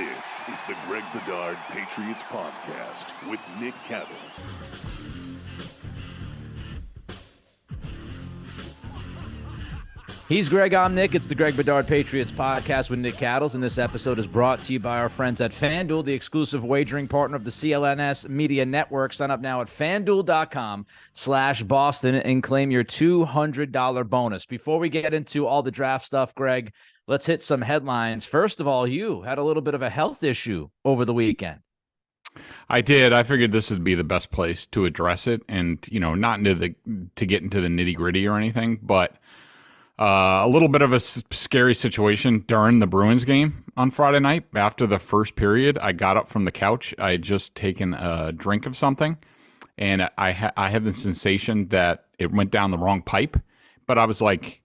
This is the Greg Bedard Patriots Podcast with Nick Cattles. He's Greg, I'm Nick. It's the Greg Bedard Patriots Podcast with Nick Cattles, and this episode is brought to you by our friends at FanDuel, the exclusive wagering partner of the CLNS Media Network. Sign up now at FanDuel.com/Boston and claim your $200 bonus. Before we get into all the draft stuff, Greg, let's hit some headlines. First of all, you had a little bit of a health issue over the weekend. I did. I figured this would be the best place to address it, and not to get into the nitty gritty or anything, but a little bit of a scary situation during the Bruins game on Friday night. After the first period, I got up from the couch. I had just taken a drink of something, and I had the sensation that it went down the wrong pipe. But I was like,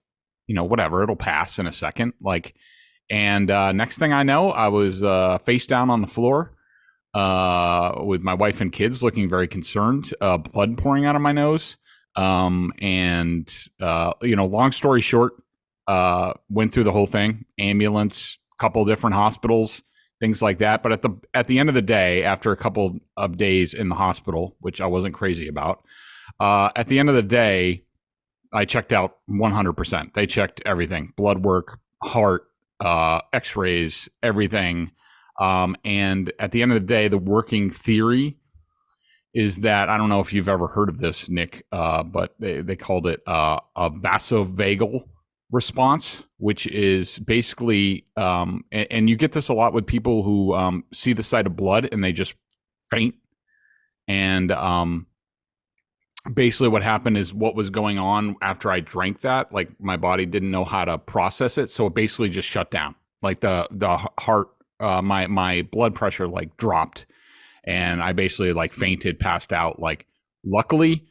whatever, it'll pass in a second. And next thing I know, I was face down on the floor with my wife and kids looking very concerned, blood pouring out of my nose. Long story short, went through the whole thing, ambulance, couple different hospitals, things like that. But at the end of the day, after a couple of days in the hospital, which I wasn't crazy about, at the end of the day, I checked out 100%. They checked everything, blood work, heart, x-rays, everything. And at the end of the day, the working theory is that, I don't know if you've ever heard of this, Nick, but they called it a vasovagal response, which is basically, and you get this a lot with people who see the sight of blood and they just faint. And basically what happened is what was going on after I drank that, like my body didn't know how to process it. So it basically just shut down. Like the heart, my blood pressure dropped. And I basically fainted, passed out. Luckily,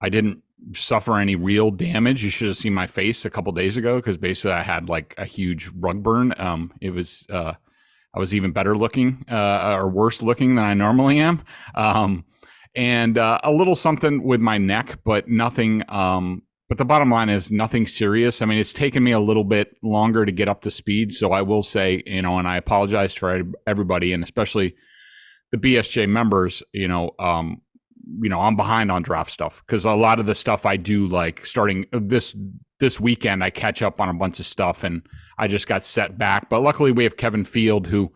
I didn't suffer any real damage. You should have seen my face a couple days ago because basically I had a huge rug burn. It was I was even better looking or worse looking than I normally am. And a little something with my neck, but nothing. But the bottom line is nothing serious. I mean, it's taken me a little bit longer to get up to speed. So I will say, and I apologize for everybody, and especially the BSJ members, I'm behind on draft stuff because a lot of the stuff I do, starting this weekend, I catch up on a bunch of stuff and I just got set back. But luckily we have Kevin Field, who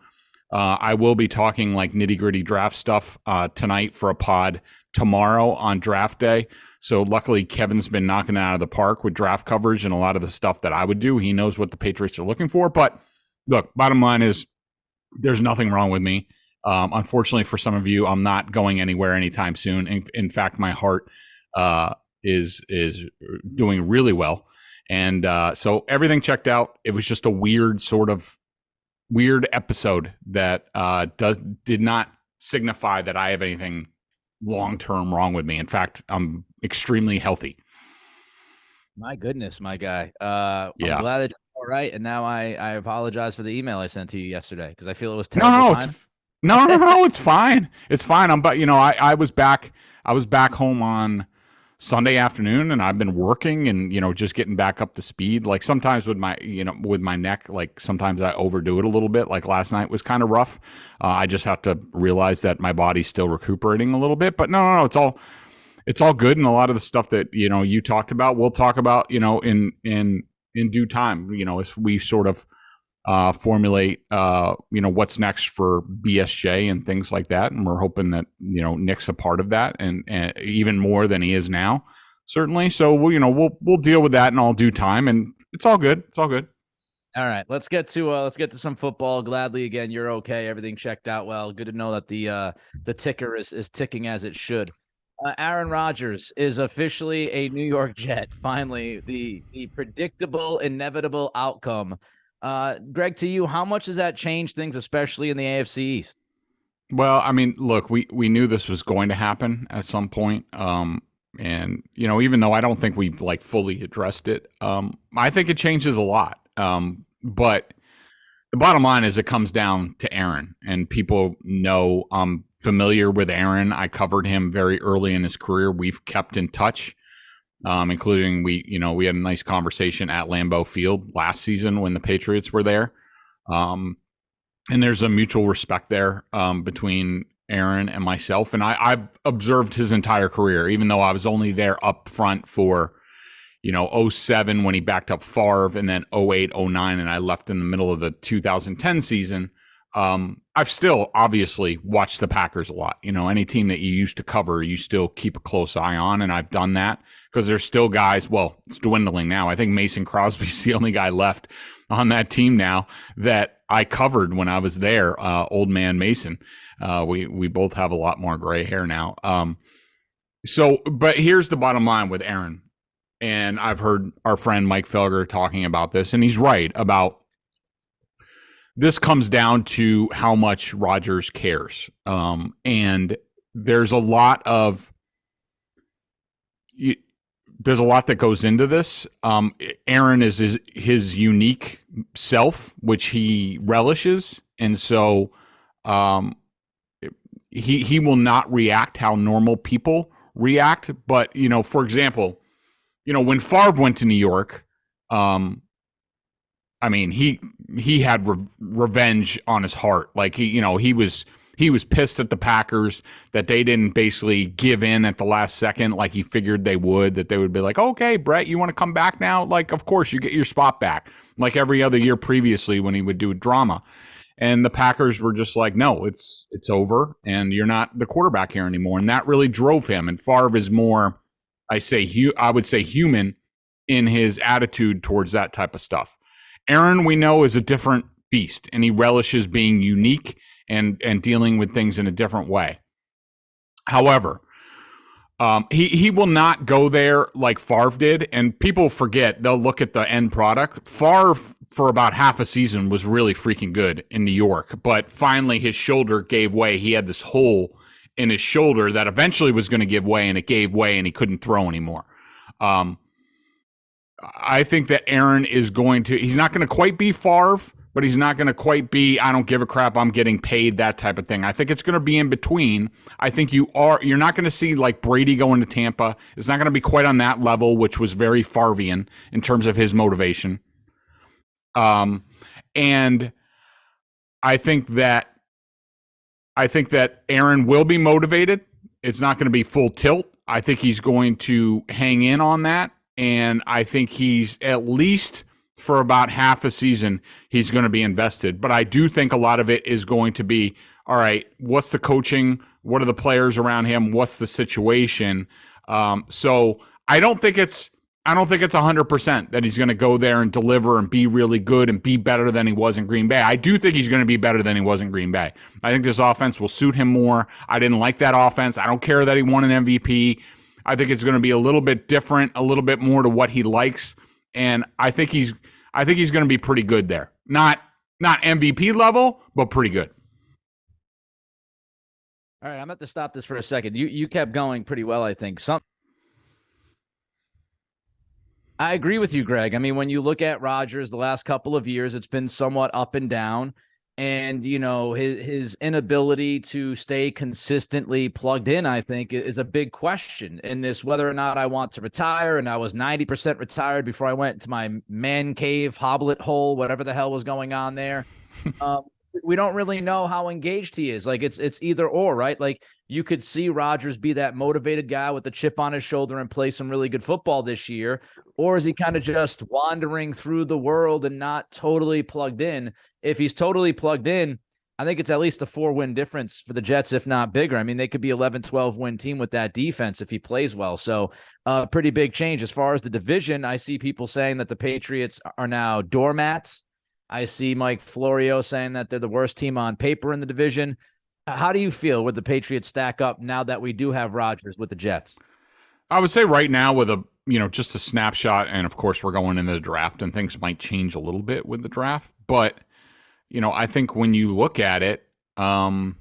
I will be talking nitty gritty draft stuff tonight for a pod tomorrow on draft day. So luckily Kevin's been knocking it out of the park with draft coverage and a lot of the stuff that I would do. He knows what the Patriots are looking for. But look, bottom line is there's nothing wrong with me. Unfortunately for some of you, I'm not going anywhere anytime soon. In fact, my heart is doing really well. And so everything checked out. It was just a weird episode that did not signify that I have anything long-term wrong with me. In fact, I'm extremely healthy. My goodness, my guy. I'm glad it's all right. And now I apologize for the email I sent to you yesterday because I feel it was terrible. No, it's fine. It's fine. I was back home on Sunday afternoon and I've been working and, just getting back up to speed. Sometimes with my neck, sometimes I overdo it a little bit. Last night was kind of rough. I just have to realize that my body's still recuperating a little bit, but no, it's all good. And a lot of the stuff that, you talked about, we'll talk about, in due time, as we sort of formulate what's next for BSJ and things like that, and we're hoping that Nick's a part of that and even more than he is now, certainly. So we'll deal with that in all due time, and it's all good. All right, let's get to some football. Gladly, again, you're okay. Everything checked out well. Good to know that the ticker is ticking as it should. Aaron Rodgers is officially a New York Jet. Finally, the predictable, inevitable outcome. Greg, to you, how much does that change things, especially in the AFC East? Well, I mean, look, we knew this was going to happen at some point. And, even though I don't think we've fully addressed it, I think it changes a lot. But the bottom line is it comes down to Aaron, and people know I'm familiar with Aaron. I covered him very early in his career. We've kept in touch. Including we had a nice conversation at Lambeau Field last season when the Patriots were there. and there's a mutual respect there between Aaron and myself. And I've observed his entire career, even though I was only there up front for, 07 when he backed up Favre, and then 08, 09, and I left in the middle of the 2010 season. I've still obviously watched the Packers a lot. Any team that you used to cover, you still keep a close eye on, and I've done that because there's still guys. Well, it's dwindling now. I think Mason Crosby's the only guy left on that team now that I covered when I was there. Old man Mason. We both have a lot more gray hair now. But here's the bottom line with Aaron. And I've heard our friend Mike Felger talking about this, and he's right about this comes down to how much Rodgers cares. And there's a lot that goes into this. Aaron is his unique self, which he relishes. And so he will not react how normal people react. But, for example, when Favre went to New York, he had revenge on his heart. Like he was pissed at the Packers that they didn't basically give in at the last second, like he figured they would. That they would be like, okay, Brett, you want to come back now? Like, of course, you get your spot back, like every other year previously when he would do drama. And the Packers were just like, no, it's over, and you're not the quarterback here anymore. And that really drove him. And Favre is more, I would say human in his attitude towards that type of stuff. Aaron, we know, is a different beast, and he relishes being unique and dealing with things in a different way. However, he will not go there like Favre did, and people forget. They'll look at the end product. Favre, for about half a season, was really freaking good in New York, but finally his shoulder gave way. He had this hole in his shoulder that eventually was going to give way, and it gave way, and he couldn't throw anymore. I think that Aaron is he's not going to quite be Favre, but he's not going to quite be, I don't give a crap, I'm getting paid, that type of thing. I think it's going to be in between. I think you're not going to see like Brady going to Tampa. It's not going to be quite on that level, which was very Favrean in terms of his motivation. And I think that Aaron will be motivated. It's not going to be full tilt. I think he's going to hang in on that. And I think he's, at least for about half a season, he's going to be invested. But I do think a lot of it is going to be, all right, what's the coaching? What are the players around him? What's the situation? So I don't think it's 100% that he's going to go there and deliver and be really good and be better than he was in Green Bay. I do think he's going to be better than he was in Green Bay. I think this offense will suit him more. I didn't like that offense. I don't care that he won an MVP. I think it's going to be a little bit different, a little bit more to what he likes, and I think he's going to be pretty good there. Not MVP level, but pretty good. All right, I'm going to have to stop this for a second. You kept going pretty well, I think. I agree with you, Greg. I mean, when you look at Rodgers the last couple of years, it's been somewhat up and down. And, his inability to stay consistently plugged in, I think, is a big question in this, whether or not I want to retire. And I was 90% retired before I went to my man cave, hoblet hole, whatever the hell was going on there. We don't really know how engaged he is. Like it's either or, right? Like you could see Rodgers be that motivated guy with the chip on his shoulder and play some really good football this year. Or is he kind of just wandering through the world and not totally plugged in? If he's totally plugged in, I think it's at least a 4-win difference for the Jets, if not bigger. I mean, they could be 11, 12-win team with that defense if he plays well. So pretty big change. As far as the division, I see people saying that the Patriots are now doormats. I see Mike Florio saying that they're the worst team on paper in the division. How do you feel with the Patriots stack up now that we do have Rodgers with the Jets? I would say right now with just a snapshot, and of course we're going into the draft and things might change a little bit with the draft, but I think when you look at it, I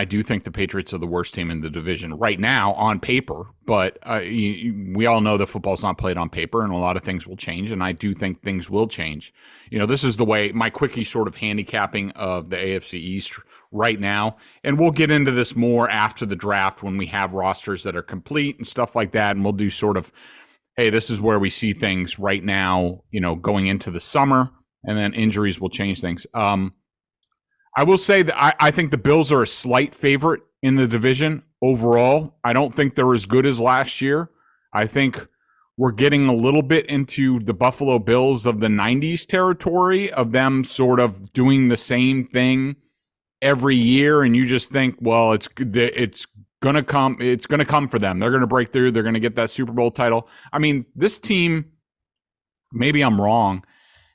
do think the Patriots are the worst team in the division right now on paper, but we all know that football's not played on paper and a lot of things will change, and I do think things will change. This is the way my quickie sort of handicapping of the AFC East right now, and we'll get into this more after the draft when we have rosters that are complete and stuff like that, and we'll do sort of, hey, this is where we see things right now, going into the summer, and then injuries will change things. I will say that I think the Bills are a slight favorite in the division overall. I don't think they're as good as last year. I think we're getting a little bit into the Buffalo Bills of the 90s territory of them sort of doing the same thing every year, and you just think, well, it's gonna come. It's gonna come for them. They're gonna break through. They're gonna get that Super Bowl title. I mean, this team. Maybe I'm wrong.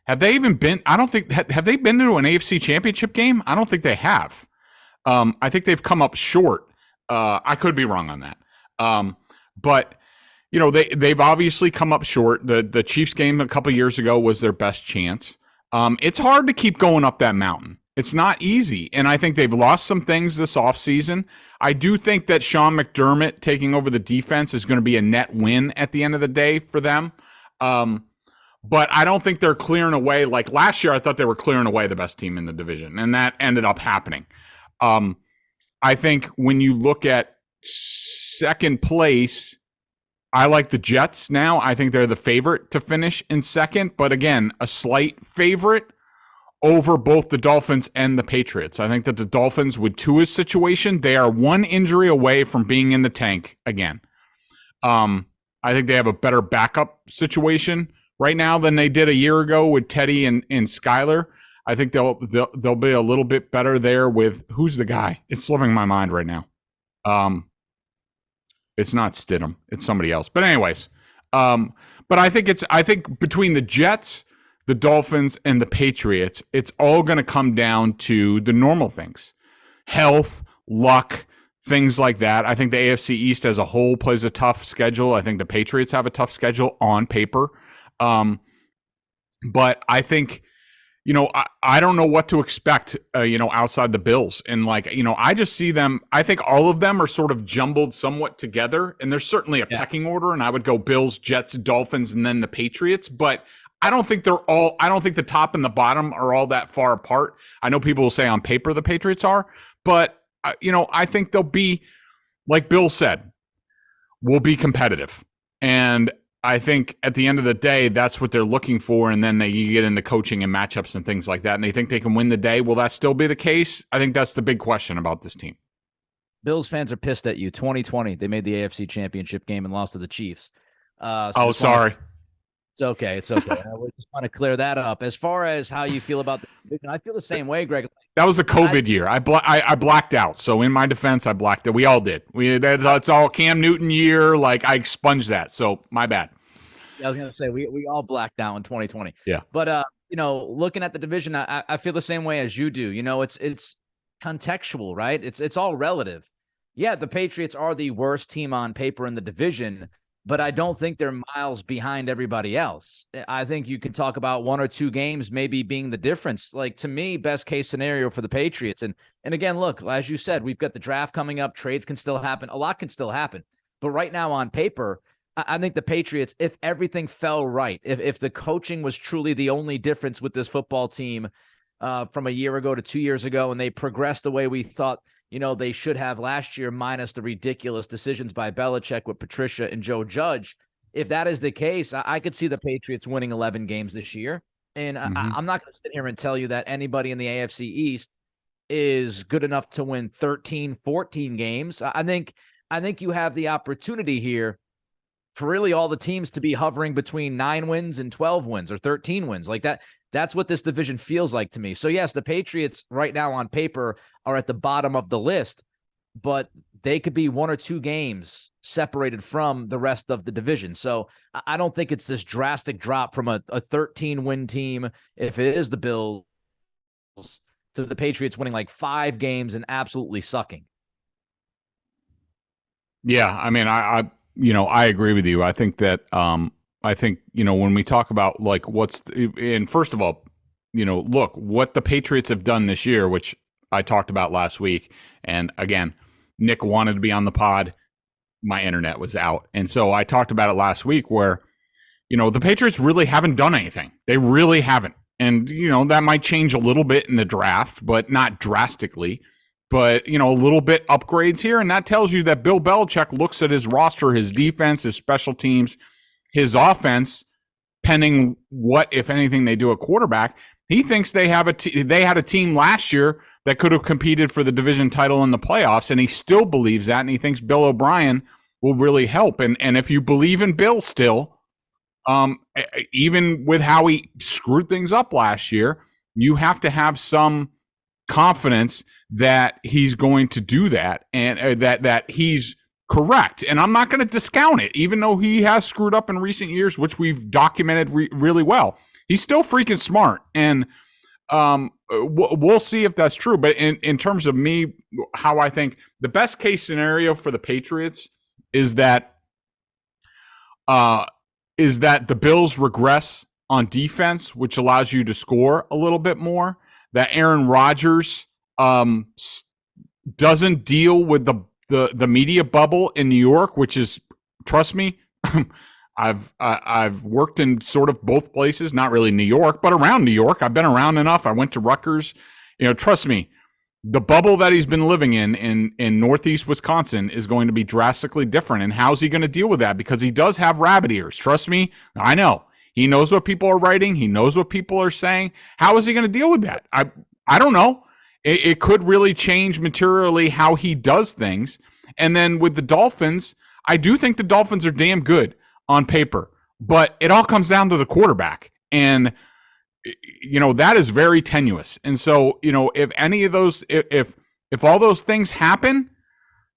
Have they even been? I don't think. Have they been to an AFC Championship game? I don't think they have. I think they've come up short. I could be wrong on that. But you know, they've obviously come up short. The Chiefs game a couple years ago was their best chance. It's hard to keep going up that mountain. It's not easy, and I think they've lost some things this offseason. I do think that Sean McDermott taking over the defense is going to be a net win at the end of the day for them. But I don't think they're clearing away. Like last year, I thought they were clearing away the best team in the division, and that ended up happening. I think when you look at second place, I like the Jets now. I think they're the favorite to finish in second, but again, a slight favorite over both the Dolphins and the Patriots. I think that the Dolphins, with Tua's situation, they are one injury away from being in the tank again. I think they have a better backup situation right now than they did a year ago with Teddy and Skyler. I think they'll be a little bit better there with who's the guy? It's slipping my mind right now. It's not Stidham. It's somebody else. But anyways, but I think between the Jets, the Dolphins, and the Patriots, it's all going to come down to the normal things. Health, luck, things like that. I think the AFC East as a whole plays a tough schedule. I think the Patriots have a tough schedule on paper. But I think, you know, I don't know what to expect, you know, outside the Bills. And like, you know, I just see them, I think all of them are sort of jumbled somewhat together. And there's certainly a pecking order. And I would go Bills, Jets, Dolphins, and then the Patriots. But I don't think I don't think the top and the bottom are all that far apart. I know people will say on paper the Patriots are. But, you know, I think they'll be, like Bill said, will be competitive. And I think at the end of the day, that's what they're looking for. And then you get into coaching and matchups and things like that. And they think they can win the day. Will that still be the case? I think that's the big question about this team. Bills fans are pissed at you. 2020, they made the AFC Championship game and lost to the Chiefs. Sorry. It's okay. It's okay. I just want to clear that up. As far as how you feel about the division, I feel the same way, Greg. That was the COVID year. I blacked out. So in my defense, I blacked out. We all did. It's all Cam Newton year. Like I expunged that. So my bad. I was gonna say we all blacked out in 2020. Yeah. But you know, looking at the division, I feel the same way as you do. You know, it's contextual, right? It's all relative. Yeah, the Patriots are the worst team on paper in the division, but I don't think they're miles behind everybody else. I think you could talk about one or two games maybe being the difference. Like, to me, best case scenario for the Patriots. And again, look, as you said, we've got the draft coming up. Trades can still happen. A lot can still happen. But right now on paper, I think the Patriots, if everything fell right, if the coaching was truly the only difference with this football team from a year ago to 2 years ago, and they progressed the way we thought, you know, they should have last year, minus the ridiculous decisions by Belichick with Patricia and Joe Judge. If that is the case, I could see the Patriots winning 11 games this year. And I'm not going to sit here and tell you that anybody in the AFC East is good enough to win 13, 14 games. I think you have the opportunity here for really all the teams to be hovering between 9 wins and 12 wins or 13 wins like that. That's what this division feels like to me. So yes, the Patriots right now on paper are at the bottom of the list, but they could be 1 or 2 games separated from the rest of the division. So I don't think it's this drastic drop from a 13-win team, if it is the Bills, to the Patriots winning like 5 games and absolutely sucking. Yeah, I mean, I agree with you. I think that when we talk about like and first of all, look what the Patriots have done this year, which I talked about last week. And again, Nick wanted to be on the pod. My internet was out. And so I talked about it last week where, the Patriots really haven't done anything. They really haven't. And, that might change a little bit in the draft, but not drastically. But, a little bit upgrades here. And that tells you that Bill Belichick looks at his roster, his defense, his special teams, his offense, pending what, if anything, they do at quarterback. He thinks they have they had a team last year that could have competed for the division title in the playoffs, and he still believes that, and he thinks Bill O'Brien will really help. And if you believe in Bill still, even with how he screwed things up last year, you have to have some confidence that he's going to do that, and that he's correct. And I'm not going to discount it, even though he has screwed up in recent years, which we've documented really well. He's still freaking smart, and we'll see if that's true. But in terms of me, how I think the best case scenario for the Patriots is that the Bills regress on defense, which allows you to score a little bit more. That Aaron Rodgers doesn't deal with the media bubble in New York, which is, trust me, I've worked in sort of both places, not really New York, but around New York. I've been around enough. I went to Rutgers. Trust me, the bubble that he's been living in Northeast Wisconsin is going to be drastically different. And how's he going to deal with that? Because he does have rabbit ears. Trust me, I know. He knows what people are writing. He knows what people are saying. How is he going to deal with that? I don't know. It could really change materially how he does things. And then with the Dolphins, I do think the Dolphins are damn good on paper, but it all comes down to the quarterback. And, that is very tenuous. And so, if any of those, if all those things happen,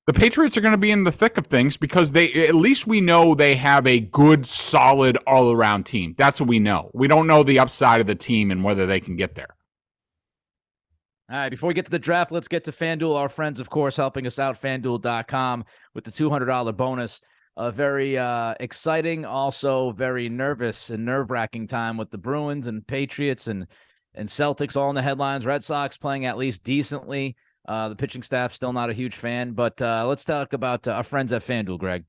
the Patriots are going to be in the thick of things, because at least we know they have a good, solid, all-around team. That's what we know. We don't know the upside of the team and whether they can get there. All right, before we get to the draft, let's get to FanDuel. Our friends, of course, helping us out, FanDuel.com, with the $200 bonus. A very exciting, also very nervous and nerve-wracking time with the Bruins and Patriots and Celtics all in the headlines. Red Sox playing at least decently. The pitching staff still not a huge fan, but let's talk about our friends at FanDuel, Greg.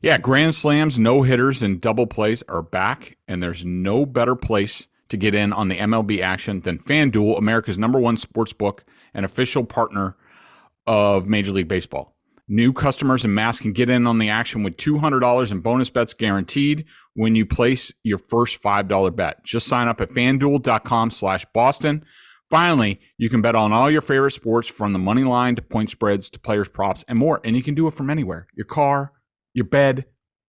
Yeah, grand slams, no-hitters, and double plays are back, and there's no better place to get in on the MLB action than FanDuel, America's #1 sports book and official partner of Major League Baseball. New customers and mass can get in on the action with $200 in bonus bets guaranteed when you place your first $5 bet. Just sign up at FanDuel.com/Boston. Finally, you can bet on all your favorite sports, from the money line to point spreads to players' props and more. And you can do it from anywhere: your car, your bed,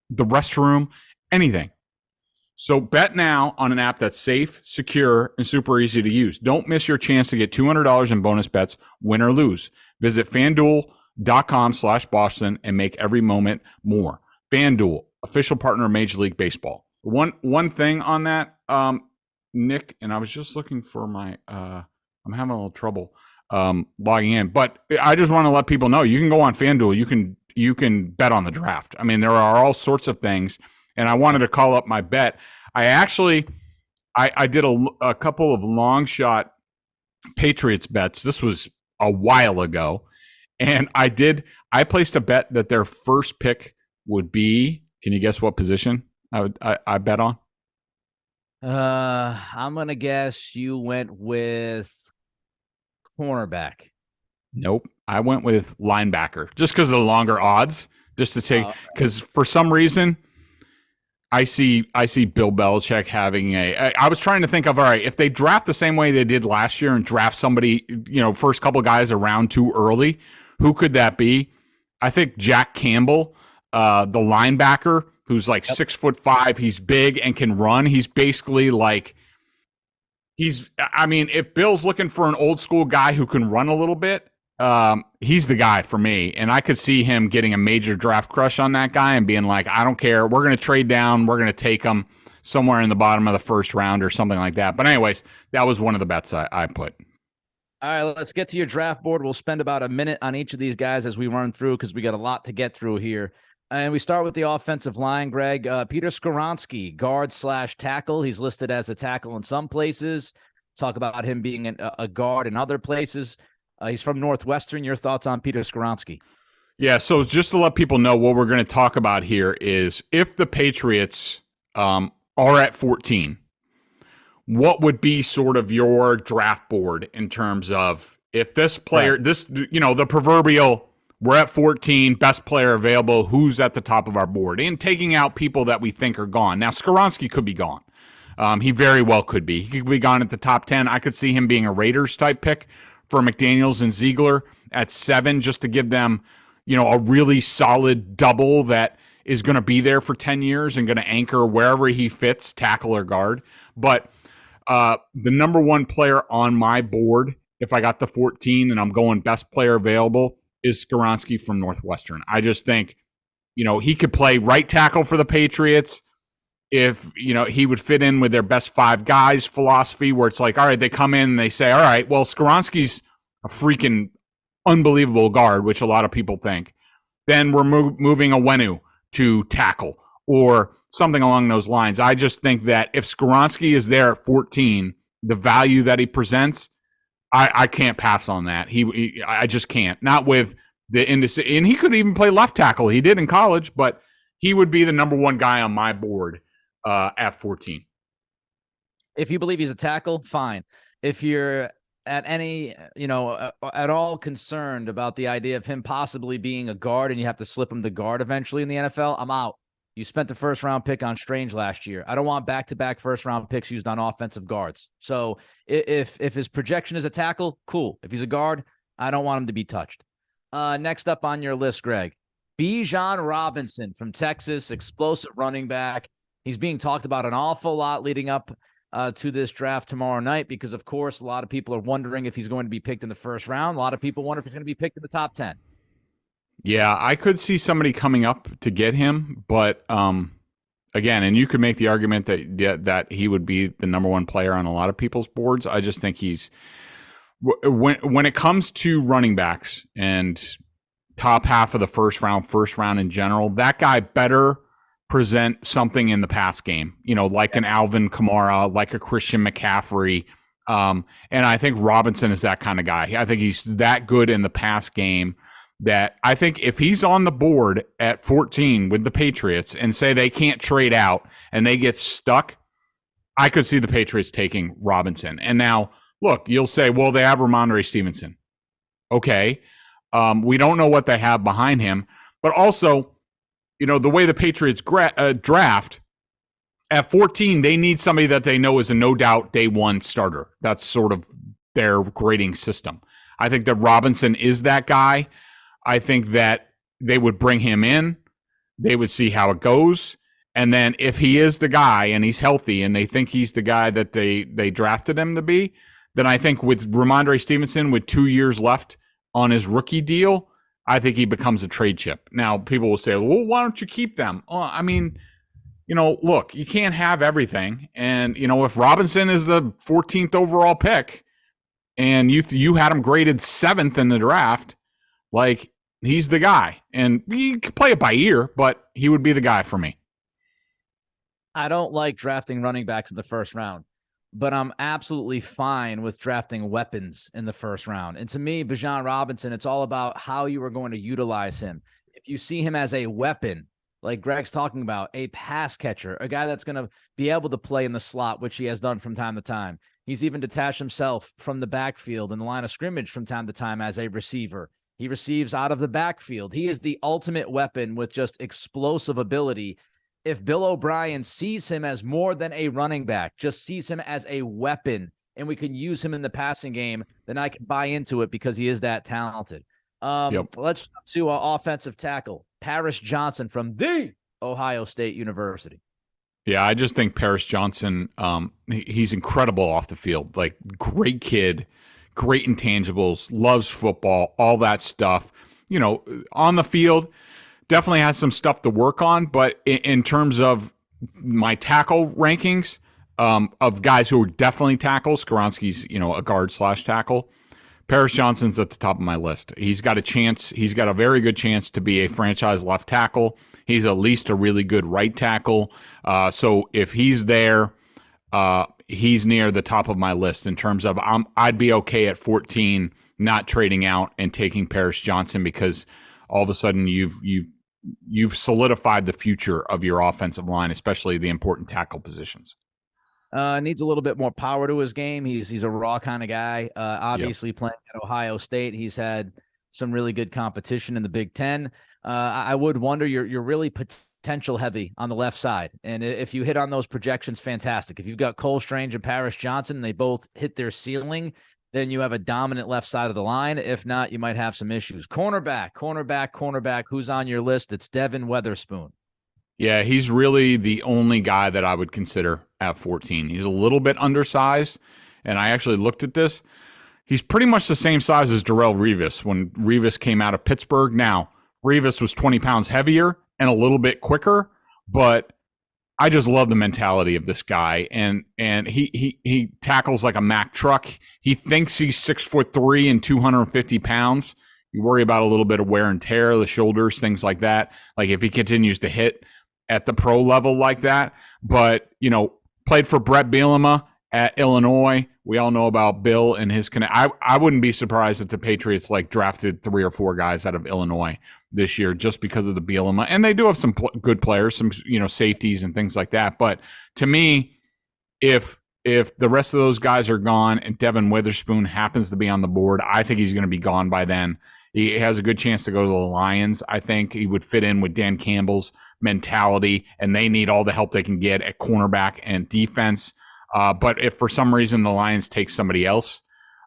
the restroom, anything. So bet now on an app that's safe, secure, and super easy to use. Don't miss your chance to get $200 in bonus bets, win or lose. Visit FanDuel.com/Boston and make every moment more. FanDuel, official partner of Major League Baseball. One thing on that, Nick, and I was just looking for my I'm having a little trouble logging in, but I just want to let people know you can go on FanDuel. You can bet on the draft. I mean, there are all sorts of things, and I wanted to call up my bet. I did a couple of long shot Patriots bets. This was a while ago, and I placed a bet that their first pick would be. Can you guess what position I bet on? I'm gonna guess you went with cornerback. Nope, I went with linebacker, just because of the longer odds. Just to take, because for some reason, I see Bill Belichick having I was trying to think of, all right, if they draft the same way they did last year and draft somebody, first couple guys around too early, who could that be? I think Jack Campbell, the linebacker, who's like 6'5", he's big and can run. He's basically like, if Bill's looking for an old school guy who can run a little bit, he's the guy for me. And I could see him getting a major draft crush on that guy and being like, I don't care. We're going to trade down. We're going to take him somewhere in the bottom of the first round or something like that. But anyways, that was one of the bets I put. All right, let's get to your draft board. We'll spend about a minute on each of these guys as we run through, because we got a lot to get through here. And we start with the offensive line, Greg. Peter Skoronski, guard/tackle. He's listed as a tackle in some places. Talk about him being a guard in other places. He's from Northwestern. Your thoughts on Peter Skoronski? Yeah, so just to let people know, what we're going to talk about here is if the Patriots are at 14, what would be sort of your draft board in terms of if this player, the proverbial, we're at 14, best player available, who's at the top of our board, and taking out people that we think are gone. Now, Skoronski could be gone. He very well could be. He could be gone at the top 10. I could see him being a Raiders type pick for McDaniels and Ziegler at 7, just to give them, a really solid double that is going to be there for 10 years and going to anchor wherever he fits, tackle or guard. But the number one player on my board, if I got the 14 and I'm going best player available, is Skoronski from Northwestern. I just think, he could play right tackle for the Patriots. If, he would fit in with their best 5 guys philosophy, where it's like, all right, they come in and they say, all right, well, Skoronski's a freaking unbelievable guard, which a lot of people think. Then we're moving Awenu to tackle or something along those lines. I just think that if Skoronski is there at 14, the value that he presents, I can't pass on that. I just can't. Not with the industry. And he could even play left tackle. He did in college, but he would be the number one guy on my board at 14. If you believe he's a tackle, fine. If you're at any, at all concerned about the idea of him possibly being a guard and you have to slip him the guard eventually in the NFL, I'm out. You spent the first round pick on Strange last year. I don't want back-to-back first round picks used on offensive guards. So if his projection is a tackle, cool. If he's a guard, I don't want him to be touched. Next up on your list, Greg, Bijan Robinson from Texas, explosive running back. He's being talked about an awful lot leading up to this draft tomorrow night because, of course, a lot of people are wondering if he's going to be picked in the first round. A lot of people wonder if he's going to be picked in the top 10. Yeah, I could see somebody coming up to get him, but again, and you could make the argument that he would be the number one player on a lot of people's boards. I just think he's when it comes to running backs and top half of the first round in general, that guy better present something in the pass game, like an Alvin Kamara, like a Christian McCaffrey. And I think Robinson is that kind of guy. I think he's that good in the pass game that I think if he's on the board at 14 with the Patriots and say they can't trade out and they get stuck, I could see the Patriots taking Robinson. And now, look, you'll say, well, they have Ramondre Stevenson. Okay. We don't know what they have behind him, but also, the way the Patriots draft, at 14, they need somebody that they know is a no-doubt day one starter. That's sort of their grading system. I think that Robinson is that guy. I think that they would bring him in. They would see how it goes. And then if he is the guy and he's healthy and they think he's the guy that they drafted him to be, then I think with Ramondre Stevenson with 2 years left on his rookie deal, I think he becomes a trade chip. Now, people will say, well, why don't you keep them? Oh, I mean, look, you can't have everything. And, if Robinson is the 14th overall pick and you had him graded 7th in the draft, like, he's the guy. And you can play it by ear, but he would be the guy for me. I don't like drafting running backs in the first round, but I'm absolutely fine with drafting weapons in the first round. And to me, Bijan Robinson, it's all about how you are going to utilize him. If you see him as a weapon, like Greg's talking about, a pass catcher, a guy that's going to be able to play in the slot, which he has done from time to time. He's even detached himself from the backfield and the line of scrimmage from time to time as a receiver. He receives out of the backfield. He is the ultimate weapon with just explosive ability. If Bill O'Brien sees him as more than a running back, just sees him as a weapon, and we can use him in the passing game, then I can buy into it because he is that talented. Let's jump to offensive tackle, Paris Johnson from the Ohio State University. Yeah, I just think Paris Johnson, he's incredible off the field. Like, great kid, great intangibles, loves football, all that stuff. On the field, definitely has some stuff to work on, but in terms of my tackle rankings of guys who are definitely tackles, Skoronski's, a guard / tackle. Paris Johnson's at the top of my list. He's got a chance. He's got a very good chance to be a franchise left tackle. He's at least a really good right tackle. So if he's there, he's near the top of my list in terms of I'd be okay at 14 not trading out and taking Paris Johnson because all of a sudden you've solidified the future of your offensive line, especially the important tackle positions. Needs a little bit more power to his game. He's a raw kind of guy. Obviously, playing at Ohio State, he's had some really good competition in the Big Ten. I would wonder, you're really potential heavy on the left side. And if you hit on those projections, fantastic. If you've got Cole Strange and Paris Johnson, and they both hit their ceiling, then you have a dominant left side of the line. If not, you might have some issues. Cornerback. Who's on your list? It's Devin Witherspoon. Yeah, he's really the only guy that I would consider at 14. He's a little bit undersized, and I actually looked at this. He's pretty much the same size as Darrelle Revis when Revis came out of Pittsburgh. Now, Revis was 20 pounds heavier and a little bit quicker, but I just love the mentality of this guy, and he tackles like a Mack truck. He thinks he's 6'3" and 250 pounds. You worry about a little bit of wear and tear, the shoulders, things like that. Like if he continues to hit at the pro level like that, but played for Brett Bielema at Illinois. We all know about Bill and his connect. I wouldn't be surprised if the Patriots drafted 3 or 4 guys out of Illinois this year just because of the Bielema. And they do have some good players, some safeties and things like that. But to me, if the rest of those guys are gone and Devin Witherspoon happens to be on the board, I think he's going to be gone by then. He has a good chance to go to the Lions. I think he would fit in with Dan Campbell's mentality, and they need all the help they can get at cornerback and defense. But if for some reason the Lions take somebody else,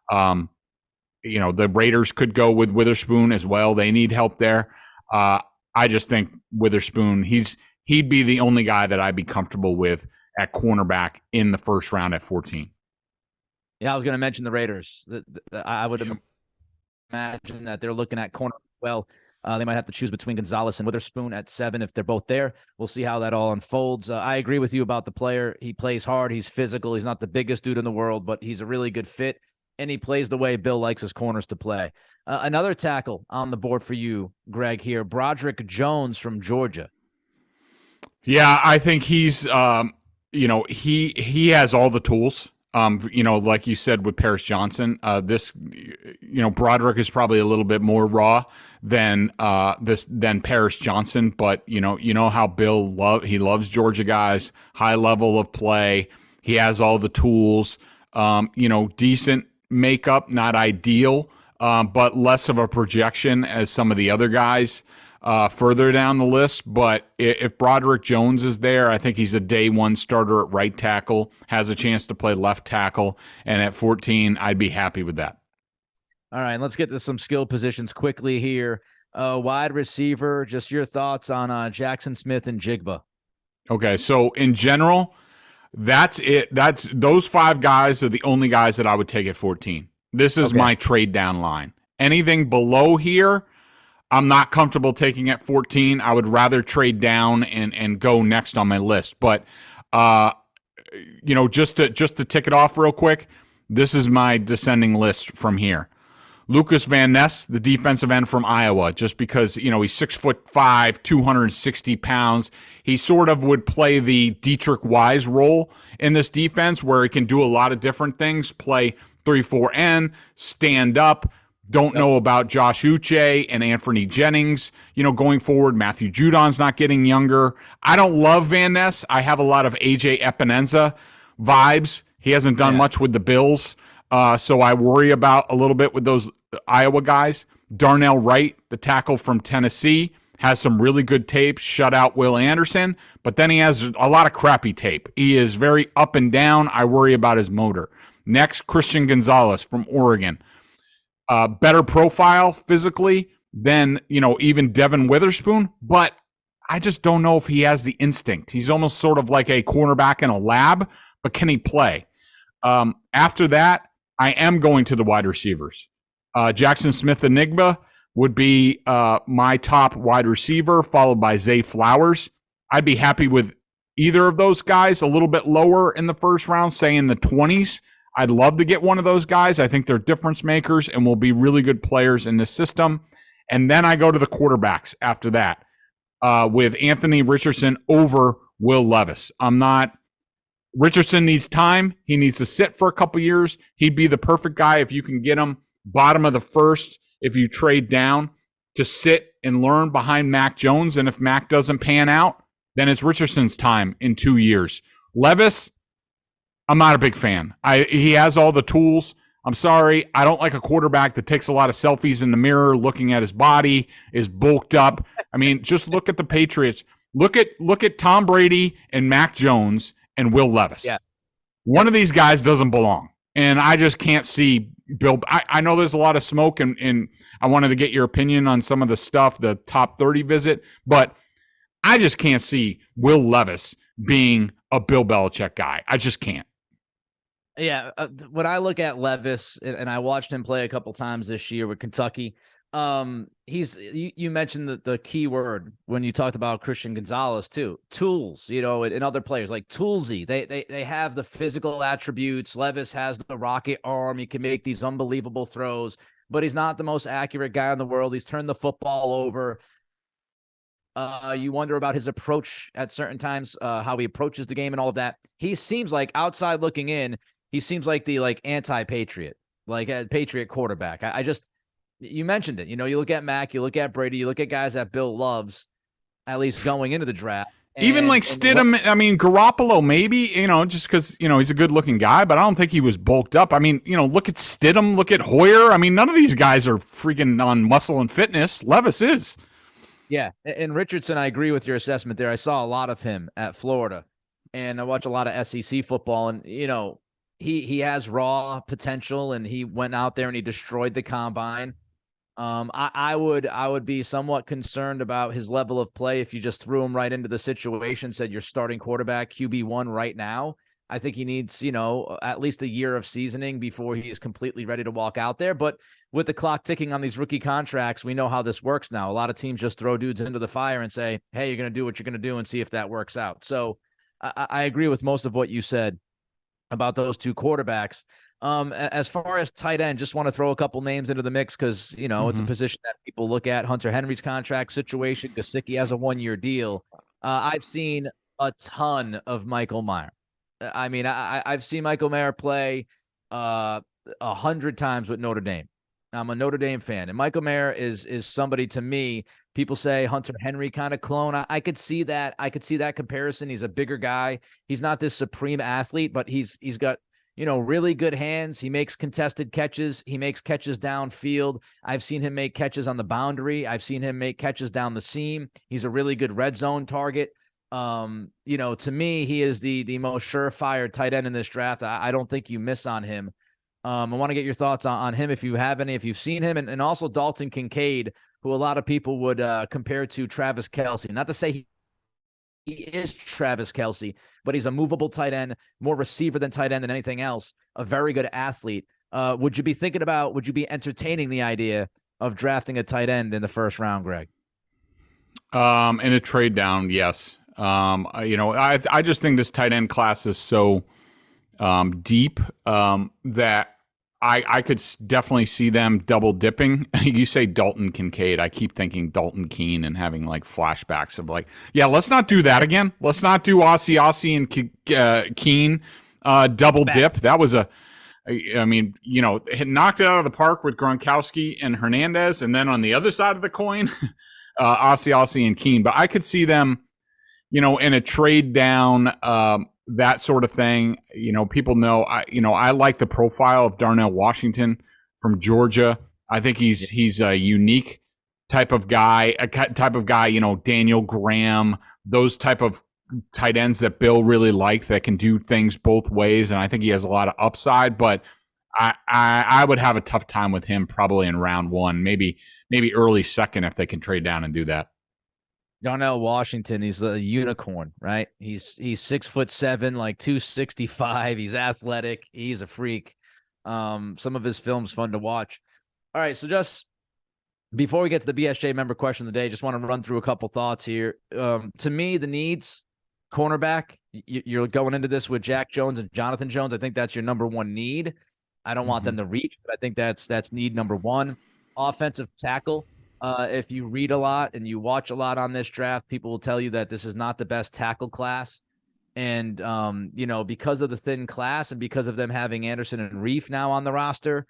the Raiders could go with Witherspoon as well. They need help there. I just think Witherspoon, he'd be the only guy that I'd be comfortable with at cornerback in the first round at 14. Yeah, I was going to mention the Raiders. I would imagine that they're looking at corner. Well, they might have to choose between Gonzalez and Witherspoon at 7 if they're both there. We'll see how that all unfolds. I agree with you about the player. He plays hard. He's physical. He's not the biggest dude in the world, but he's a really good fit, and he plays the way Bill likes his corners to play. Another tackle on the board for you, Greg, here, Broderick Jones from Georgia. Yeah, I think he's, he has all the tools. Like you said with Paris Johnson, Broderick is probably a little bit more raw than Paris Johnson, but you know how Bill loves Georgia guys, high level of play. He has all the tools, decent makeup, not ideal, but less of a projection as some of the other guys further down the list. But if Broderick Jones is there, I think he's a day one starter at right tackle, has a chance to play left tackle, and at 14, I'd be happy with that. All right, let's get to some skill positions quickly here. Wide receiver, just your thoughts on Jackson Smith and Jigba. Okay, so in general, that's it. Those 5 guys are the only guys that I would take at 14. This is my trade down line. Anything below here, I'm not comfortable taking at 14. I would rather trade down and go next on my list. But just to tick it off real quick, this is my descending list from here. Lucas Van Ness, the defensive end from Iowa, just because, he's 6'5", 260 pounds. He sort of would play the Dietrich Wise role in this defense where he can do a lot of different things, play 3-4-N, stand up. Don't know about Josh Uche and Anthony Jennings, going forward. Matthew Judon's not getting younger. I don't love Van Ness. I have a lot of AJ Epineza vibes. He hasn't done much with the Bills. So I worry about a little bit with those Iowa guys. Darnell Wright, the tackle from Tennessee, has some really good tape, shut out Will Anderson, but then he has a lot of crappy tape. He is very up and down. I worry about his motor. Next, Christian Gonzalez from Oregon. Better profile physically than, even Devin Witherspoon, but I just don't know if he has the instinct. He's almost sort of like a cornerback in a lab, but can he play? After that, I am going to the wide receivers. Jackson Smith-Njigba would be my top wide receiver, followed by Zay Flowers. I'd be happy with either of those guys a little bit lower in the first round, say in the 20s. I'd love to get one of those guys. I think they're difference makers and will be really good players in this system. And then I go to the quarterbacks after that with Anthony Richardson over Will Levis. Richardson needs time. He needs to sit for a couple years. He'd be the perfect guy if you can get him bottom of the first, if you trade down, to sit and learn behind Mac Jones. And if Mac doesn't pan out, then it's Richardson's time in 2 years. Levis, I'm not a big fan. He has all the tools. I'm sorry. I don't like a quarterback that takes a lot of selfies in the mirror looking at his body, is bulked up. I mean, just look at the Patriots. Look at Tom Brady and Mac Jones and Will Levis. Yeah. One of these guys doesn't belong. And I just can't see Bill. I know there's a lot of smoke, and I wanted to get your opinion on some of the stuff, the top 30 visit, but I just can't see Will Levis being a Bill Belichick guy. I just can't. Yeah, when I look at Levis, and I watched him play a couple times this year with Kentucky, you mentioned the key word when you talked about Christian Gonzalez too. Tools, and other players like toolsy. They have the physical attributes. Levis has the rocket arm. He can make these unbelievable throws, but he's not the most accurate guy in the world. He's turned the football over. You wonder about his approach at certain times, how he approaches the game and all of that. He seems like, outside looking in, he seems like the anti-Patriot, like a Patriot quarterback. You mentioned it. You look at Mac, you look at Brady, you look at guys that Bill loves, at least going into the draft. Even Stidham, Garoppolo, maybe, just because, he's a good-looking guy, but I don't think he was bulked up. Look at Stidham, look at Hoyer. None of these guys are freaking on muscle and fitness. Levis is. Yeah, and Richardson, I agree with your assessment there. I saw a lot of him at Florida, and I watch a lot of SEC football, and, he has raw potential, and he went out there and he destroyed the combine. I would be somewhat concerned about his level of play if you just threw him right into the situation, said you're starting quarterback QB1 right now. I think he needs, at least a year of seasoning before he's completely ready to walk out there. But with the clock ticking on these rookie contracts, we know how this works now. A lot of teams just throw dudes into the fire and say, hey, you're going to do what you're going to do and see if that works out. So I agree with most of what you said about those two quarterbacks. As far as tight end, just want to throw a couple names into the mix because, it's a position that people look at. Hunter Henry's contract situation. Gesicki has a 1-year deal. I've seen a ton of Michael Mayer. I've seen Michael Mayer play 100 times with Notre Dame. I'm a Notre Dame fan, and Michael Mayer is somebody, to me, people say Hunter Henry kind of clone. I could see that. I could see that comparison. He's a bigger guy. He's not this supreme athlete, but he's got, really good hands. He makes contested catches. He makes catches downfield. I've seen him make catches on the boundary. I've seen him make catches down the seam. He's a really good red zone target. To me, he is the most surefire tight end in this draft. I don't think you miss on him. I want to get your thoughts on him if you have any, if you've seen him, and also Dalton Kincaid, who a lot of people would compare to Travis Kelce. Not to say he is Travis Kelce, but he's a movable tight end, more receiver than tight end than anything else, a very good athlete. Would you be entertaining the idea of drafting a tight end in the first round, Greg? In a trade down, yes. I just think this tight end class is so deep that I could definitely see them double dipping. You say Dalton Kincaid. I keep thinking Dalton Keene and having like flashbacks of let's not do that again. Let's not do Ossie and Keene double dip. That was it knocked it out of the park with Gronkowski and Hernandez. And then on the other side of the coin, Ossie and Keene. But I could see them, in a trade down, that sort of thing. People know, I like the profile of Darnell Washington from Georgia. I think he's a unique type of guy, Daniel Graham, those type of tight ends that Bill really liked that can do things both ways. And I think he has a lot of upside, but I would have a tough time with him probably in round one, maybe early second if they can trade down and do that. Darnell Washington, he's a unicorn, right? He's 6'7", like 265. He's athletic. He's a freak. Some of his films fun to watch. All right, so just before we get to the BSJ member question of the day, just want to run through a couple thoughts here. To me, the needs, cornerback, you're going into this with Jack Jones and Jonathan Jones. I think that's your number one need. I don't want them to reach, but I think that's need number one. Offensive tackle. If you read a lot and you watch a lot on this draft, people will tell you that this is not the best tackle class. And, because of the thin class and because of them having Anderson and Reif now on the roster,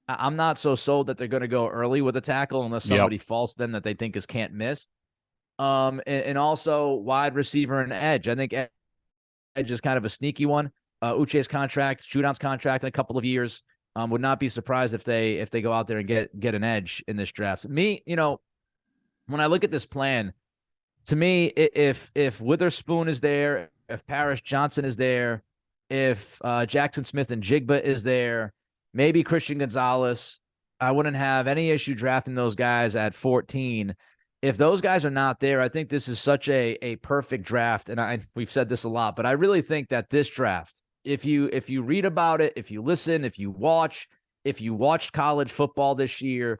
I'm not so sold that they're going to go early with a tackle unless somebody falls to them that they think is can't miss. And also wide receiver and edge. I think edge is kind of a sneaky one. Uche's contract, Shootout's contract in a couple of years. Would not be surprised if they go out there and get an edge in this draft. Me, when I look at this plan, To me, if Witherspoon is there, if Paris Johnson is there, if Jackson Smith and Jigba is there, maybe Christian Gonzalez, I wouldn't have any issue drafting those guys at 14. If those guys are not there, I think this is such a perfect draft. And we've said this a lot, but I really think that this draft, if you read about it, if you listen, if you watched college football this year,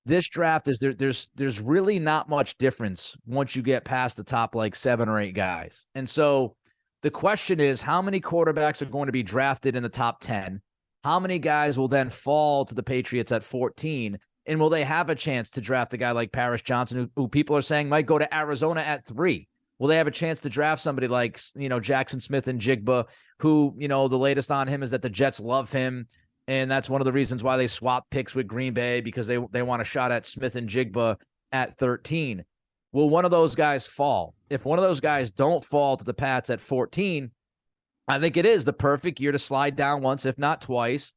this draft is there's really not much difference once you get past the top like 7 or 8 guys. And so the question is, how many quarterbacks are going to be drafted in the top 10? How many guys will then fall to the Patriots at 14? And will they have a chance to draft a guy like Paris Johnson, who people are saying might go to Arizona at 3? Will they have a chance to draft somebody like, Jackson Smith and Jigba, who, the latest on him is that the Jets love him. And that's one of the reasons why they swapped picks with Green Bay, because they want a shot at Smith and Jigba at 13. Will one of those guys fall? If one of those guys don't fall to the Pats at 14, I think it is the perfect year to slide down once, if not twice,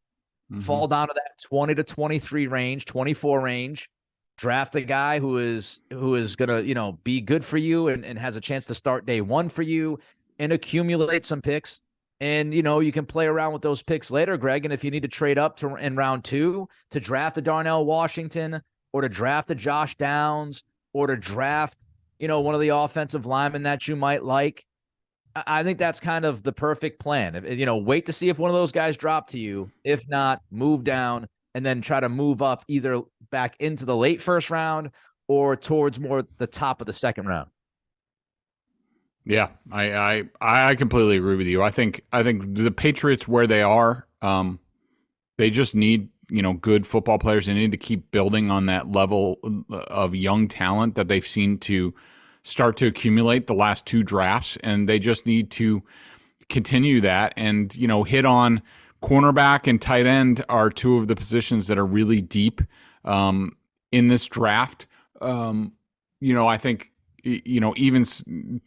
fall down to that 20 to 23 range, 24 range, draft a guy who is going to, be good for you and has a chance to start day one for you, and accumulate some picks. And, you can play around with those picks later, Greg. And if you need to trade up in round 2 to draft a Darnell Washington, or to draft a Josh Downs, or to draft, one of the offensive linemen that you might like, I think that's kind of the perfect plan. Wait to see if one of those guys drop to you. If not, move down and then try to move up either back into the late first round or towards more the top of the second round. Yeah, I completely agree with you. I think the Patriots, where they are, they just need, good football players. They need to keep building on that level of young talent that they've seen to start to accumulate the last 2 drafts, and they just need to continue that and, hit on cornerback and tight end are 2 of the positions that are really deep in this draft. I think, even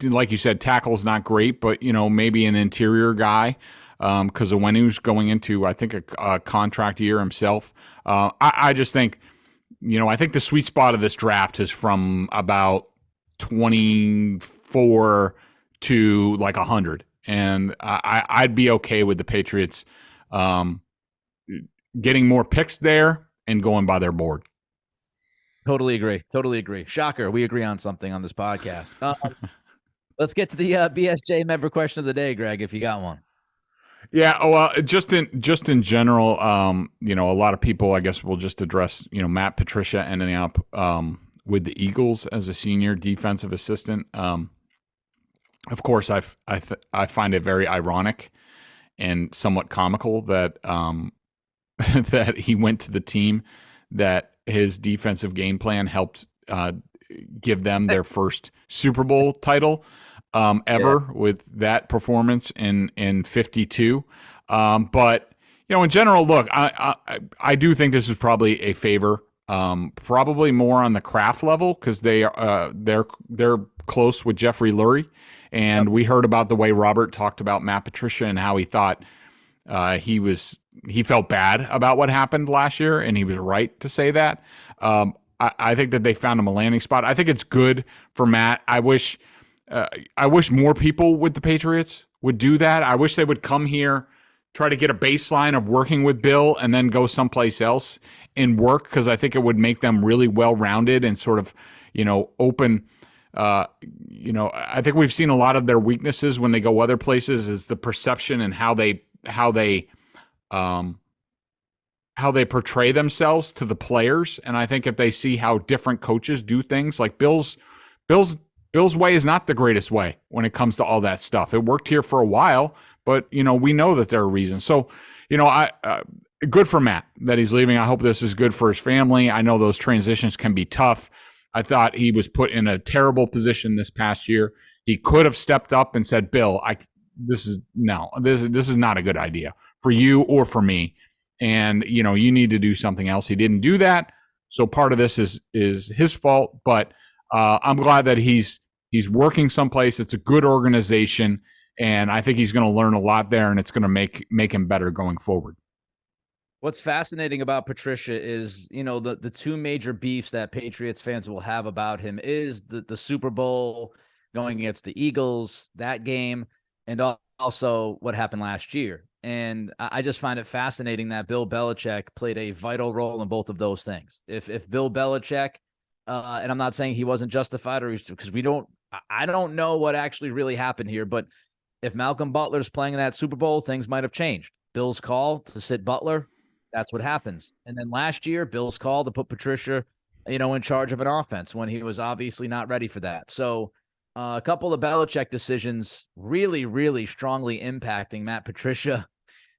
like you said, tackle's not great, but, maybe an interior guy, because Onwenu's going into, I think, a contract year himself. I just think, I think the sweet spot of this draft is from about 24 to like 100. And I'd be okay with the Patriots getting more picks there and going by their board. Totally agree. Shocker. We agree on something on this podcast. Let's get to the BSJ member question of the day, Greg, if you got one. Yeah. Well, just in general, a lot of people, I guess, will just address, Matt Patricia ending up with the Eagles as a senior defensive assistant. Of course, I find it very ironic and somewhat comical that that he went to the team that his defensive game plan helped give them their first Super Bowl title ever with that performance in 52. But in general, look, I do think this is probably a favor, probably more on the Kraft level, because they're close with Jeffrey Lurie, and we heard about the way Robert talked about Matt Patricia and how he thought he felt bad about what happened last year, and he was right to say that. I think that they found him a landing spot. I think it's good for Matt. I wish more people with the Patriots would do that. I wish they would come here, try to get a baseline of working with Bill, and then go someplace else and work, because I think it would make them really well-rounded and sort of, open. I think we've seen a lot of their weaknesses when they go other places is the perception and how they portray themselves to the players. And I think if they see how different coaches do things, like Bill's way is not the greatest way when it comes to all that stuff. It worked here for a while, but we know that there are reasons. So, good for Matt that he's leaving. I hope this is good for his family. I know those transitions can be tough. I thought he was put in a terrible position this past year. He could have stepped up and said, Bill, this is not a good idea for you or for me. And, you need to do something else. He didn't do that. So part of this is his fault, but I'm glad that he's working someplace. It's a good organization, and I think he's going to learn a lot there, and it's going to make him better going forward. What's fascinating about Patricia is, the two major beefs that Patriots fans will have about him is the Super Bowl going against the Eagles, that game, and also what happened last year. And I just find it fascinating that Bill Belichick played a vital role in both of those things. If Bill Belichick, and I'm not saying he wasn't justified, or because I don't know what actually really happened here, but if Malcolm Butler's playing in that Super Bowl, things might have changed. Bill's call to sit Butler, that's what happens. And then last year, Bill's call to put Patricia, in charge of an offense when he was obviously not ready for that. So a couple of Belichick decisions really, really strongly impacting Matt Patricia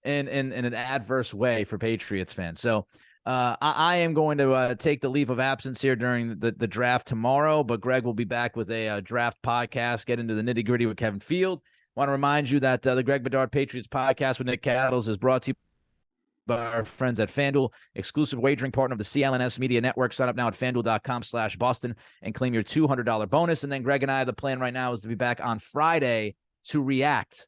in an adverse way for Patriots fans. So I am going to take the leave of absence here during the draft tomorrow, but Greg will be back with a draft podcast, get into the nitty gritty with Kevin Field. Want to remind you that the Greg Bedard Patriots Podcast with Nick Cattles is brought to you by our friends at FanDuel, exclusive wagering partner of the CLNS Media Network. Sign up now at FanDuel.com/Boston and claim your $200 bonus. And then Greg and I, the plan right now is to be back on Friday to react.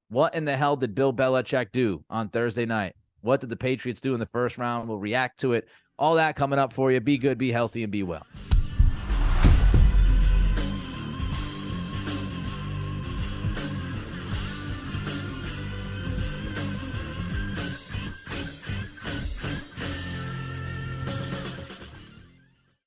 What in the hell did Bill Belichick do on Thursday night? What did the Patriots do in the first round? We'll react to it. All that coming up for you. Be good, be healthy, and be well.